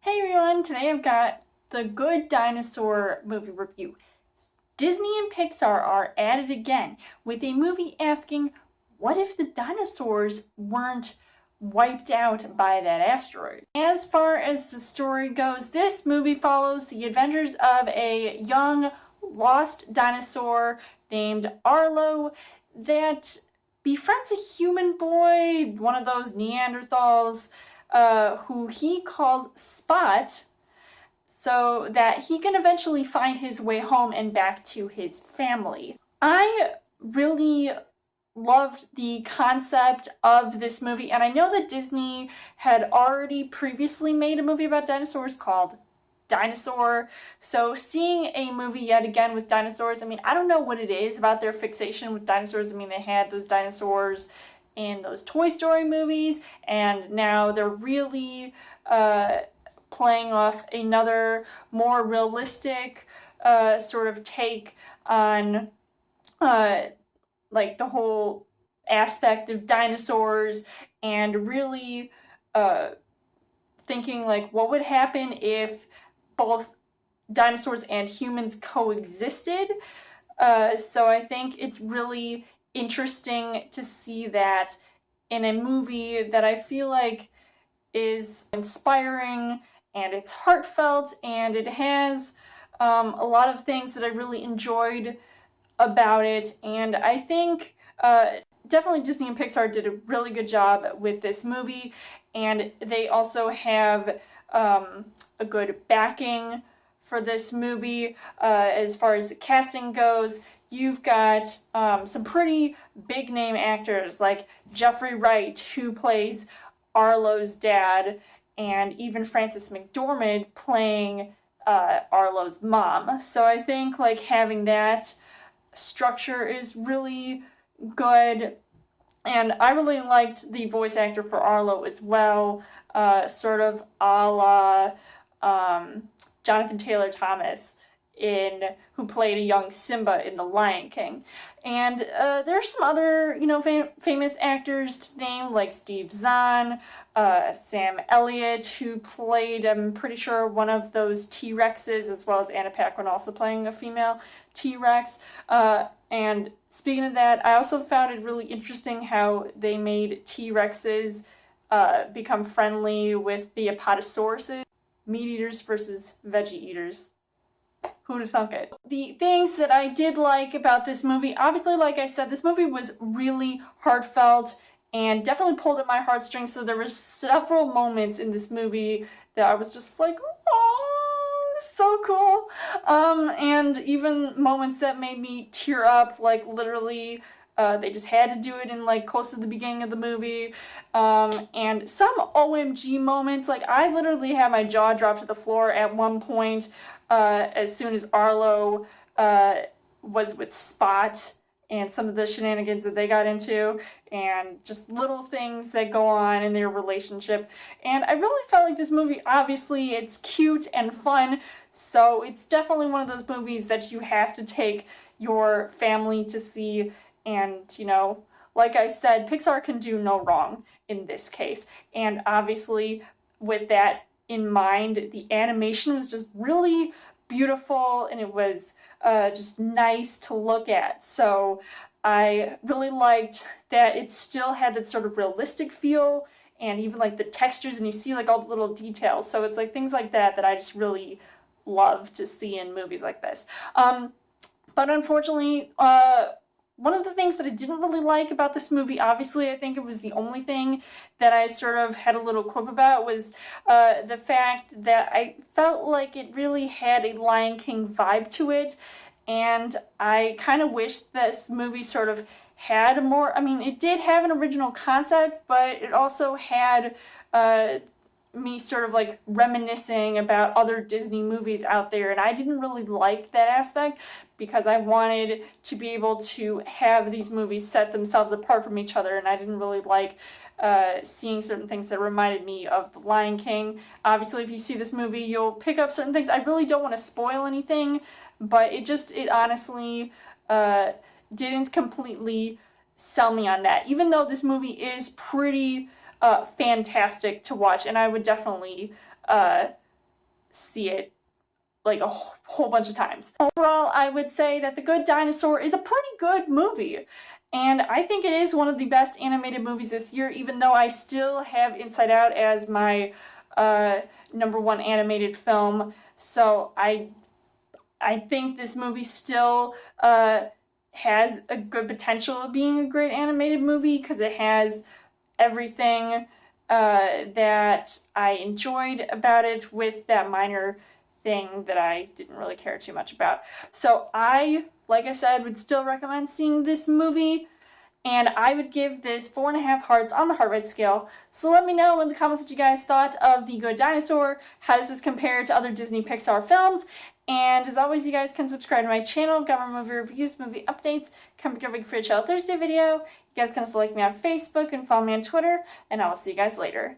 Hey everyone, today I've got the Good Dinosaur movie review. Disney and Pixar are at it again with a movie asking, what if the dinosaurs weren't wiped out by that asteroid? As far as the story goes, this movie follows the adventures of a young lost dinosaur named Arlo that befriends a human boy, one of those Neanderthals, who he calls Spot, so that he can eventually find his way home and back to his family. I really loved the concept of this movie, and I know that Disney had already previously made a movie about dinosaurs called Dinosaur, so seeing a movie yet again with dinosaurs, I don't know what it is about their fixation with dinosaurs. They had those dinosaurs in those Toy Story movies, and now they're really playing off another more realistic sort of take on like the whole aspect of dinosaurs, and really thinking like what would happen if both dinosaurs and humans coexisted. So I think it's really interesting to see that in a movie that I feel like is inspiring, and it's heartfelt, and it has a lot of things that I really enjoyed about it. And I think definitely Disney and Pixar did a really good job with this movie, and they also have a good backing for this movie. As far as the casting goes, you've got some pretty big name actors like Jeffrey Wright, who plays Arlo's dad, and even Frances McDormand playing Arlo's mom. So I think like having that structure is really good. And I really liked the voice actor for Arlo as well, sort of a la Jonathan Taylor Thomas, who played a young Simba in The Lion King. And there's some other, famous actors to name, like Steve Zahn, Sam Elliott, who played, I'm pretty sure, one of those T-Rexes, as well as Anna Paquin also playing a female T-Rex. And speaking of that, I also found it really interesting how they made T-Rexes become friendly with the Apatosauruses, meat eaters versus veggie eaters. Who'd have thunk it? The things that I did like about this movie, obviously, like I said, this movie was really heartfelt and definitely pulled at my heartstrings. So there were several moments in this movie that I was just like, oh, so cool. And even moments that made me tear up, like literally. They just had to do it in like close to the beginning of the movie. And some OMG moments, like I literally had my jaw drop to the floor at one point as soon as Arlo was with Spot, and some of the shenanigans that they got into, and just little things that go on in their relationship. And I really felt like this movie, obviously it's cute and fun, so it's definitely one of those movies that you have to take your family to see. And, like I said, Pixar can do no wrong in this case. And obviously, with that in mind, the animation was just really beautiful, and it was just nice to look at. So I really liked that it still had that sort of realistic feel, and even like the textures, and you see like all the little details. So it's like things like that that I just really love to see in movies like this. But unfortunately, one of the things that I didn't really like about this movie, obviously I think it was the only thing that I sort of had a little quip about, was the fact that I felt like it really had a Lion King vibe to it, and I kind of wish this movie sort of had more, it did have an original concept, but it also had me sort of like reminiscing about other Disney movies out there, and I didn't really like that aspect because I wanted to be able to have these movies set themselves apart from each other, and I didn't really like seeing certain things that reminded me of The Lion King. Obviously, if you see this movie, you'll pick up certain things. I really don't want to spoil anything, but it honestly didn't completely sell me on that, even though this movie is pretty fantastic to watch, and I would definitely see it like a whole bunch of times. Overall, I would say that The Good Dinosaur is a pretty good movie. And I think it is one of the best animated movies this year, even though I still have Inside Out as my #1 animated film. So I think this movie still has a good potential of being a great animated movie because it has everything that I enjoyed about it, with that minor thing that I didn't really care too much about. So I, like I said, would still recommend seeing this movie, and I would give this 4.5 hearts on the heart rate scale. So let me know in the comments what you guys thought of The Good Dinosaur. How does this compare to other Disney Pixar films? And as always, you guys can subscribe to my channel. I've got more movie reviews, movie updates, coming every Free Child Thursday video. You guys can also like me on Facebook and follow me on Twitter, and I will see you guys later.